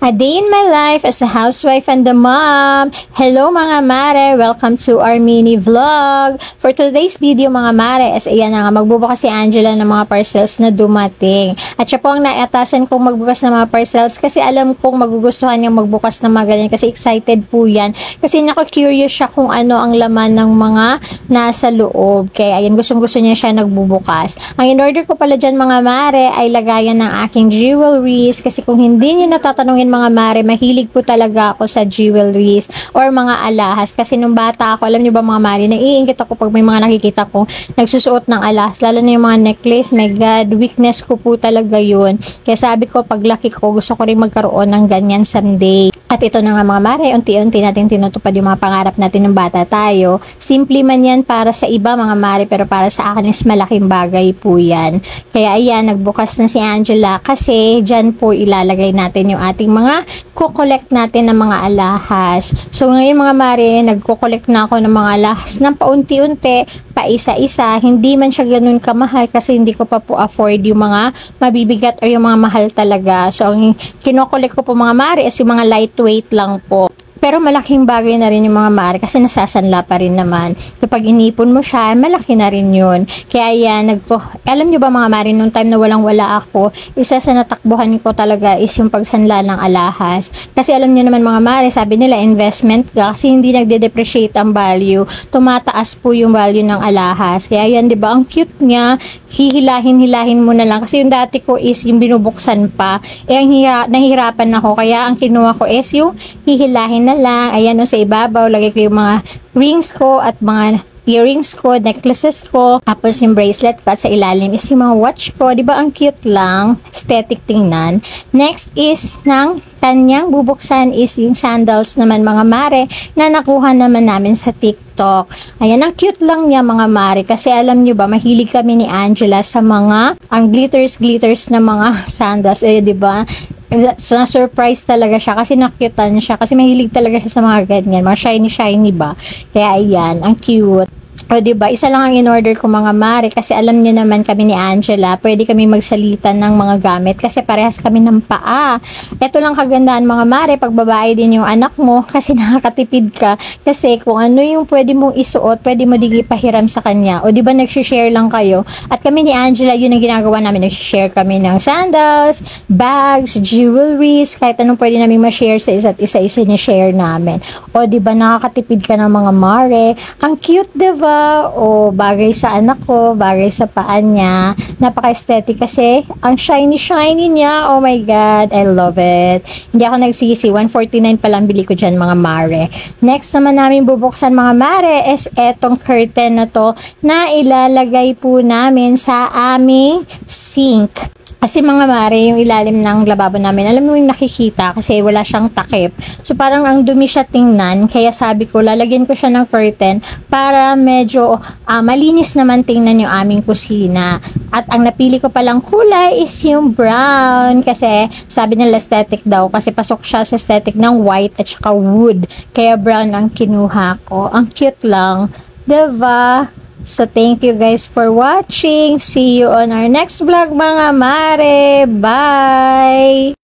A day in my life as a housewife and a mom. Hello mga mare, welcome to our mini vlog. For today's video mga mare, ayan na nga, magbubukas si Angela ng mga parcels na dumating. At siya po ang naatasan kong magbukas ng mga parcels kasi alam kong magugustuhan niyang magbukas ng mga ganyan kasi excited po yan. Kasi naka-curious siya kung ano ang laman ng mga nasa loob. Kaya ayan, gustong-gusto niya siya nagbubukas. Ang in-order ko pala dyan mga mare ay lagayan ng aking jewelries kasi kung hindi niyo natatanungin mga mare, mahilig po talaga ako sa jewelries or mga alahas. Kasi nung bata ako, alam niyo ba mga mare, naiingit ako pag may mga nakikita ko nagsusuot ng alahas. Lalo na yung mga necklace, my God, weakness ko po talaga yun. Kaya sabi ko, paglaki ko, gusto ko rin magkaroon ng ganyan someday. At ito na nga mga mare, unti-unti natin tinutupad yung mga pangarap natin ng bata tayo. Simple man yan para sa iba mga mare, pero para sa akin is malaking bagay po yan. Kaya ayan, nagbukas na si Angela kasi dyan po ilalagay natin yung ating mga kukolekt natin ng mga alahas. So ngayon mga mare, nagkukolekt na ako ng mga alahas ng paunti-unti, paisa-isa. Hindi man siya ganun kamahal kasi hindi ko pa po afford yung mga mabibigat o yung mga mahal talaga. So ang kinokolekt ko po mga mare is yung mga lightweight lang po. Pero malaking bagay na rin yung mga mare kasi nasasanla pa rin naman. Kapag inipon mo siya, malaki na rin yun. Kaya yan, alam nyo ba mga mare, nung time na walang-wala ako, isa sa natakbuhan ko talaga is yung pagsanla ng alahas. Kasi alam nyo naman mga mare, sabi nila investment ka kasi hindi nagde-depreciate ang value. Tumataas po yung value ng alahas. Kaya yan, di ba, ang cute niya, hihilahin-hilahin mo na lang. Kasi yung dati ko is yung binubuksan pa. Nahihirapan ako. Kaya ang kinuha ko is yung hihilahin na lang. Ayan o, sa ibabaw, lagay ko yung mga rings ko at mga earrings ko, necklaces ko, tapos yung bracelet ko at sa ilalim is yung mga watch ko. Diba ang cute lang? Aesthetic tingnan. Next is ng kanyang bubuksan is yung sandals naman mga mare na nakuha naman namin sa TikTok. Ayan, ang cute lang niya mga mare kasi alam nyo ba, mahilig kami ni Angela sa mga ang glitters na mga sandals. Diba? So, na-surprise talaga siya kasi nakyutan siya kasi mahilig talaga siya sa mga ganyan, mga shiny ba. Kaya ayan, ang cute. O diba, isa lang ang in-order ko mga mare kasi alam niyo naman kami ni Angela, pwede kami magsalitan ng mga gamit kasi parehas kami ng paa. Ito lang kagandaan mga mare, pag babae din yung anak mo kasi nakakatipid ka kasi kung ano yung pwede mong isuot, pwede mo din ipahiram sa kanya. O diba, nagsishare lang kayo. At kami ni Angela, yun ang ginagawa namin, nagsishare kami ng sandals, bags, jewelries, kahit anong pwede namin ma-share sa isa't isa ni-share namin. O diba, nakakatipid ka ng mga mare. Ang cute diba? O bagay sa anak ko, bagay sa paa niya. Napaka-aesthetic kasi ang shiny niya. Oh my God, I love it. Hindi ako nagsisi, 149 pa lang bili ko dyan mga mare. Next naman namin bubuksan mga mare is etong curtain na to na ilalagay po namin sa aming sink. Kasi mga mare, yung ilalim ng lababo namin, alam mo yung nakikita kasi wala siyang takip. So parang ang dumi siya tingnan, kaya sabi ko, lalagyan ko siya ng curtain para medyo malinis naman tingnan yung aming kusina. At ang napili ko palang kulay is yung brown kasi sabi nila aesthetic daw kasi pasok siya sa aesthetic ng white at saka wood. Kaya brown ang kinuha ko. Ang cute lang. Diba? So, thank you guys for watching. See you on our next vlog mga mare. Bye!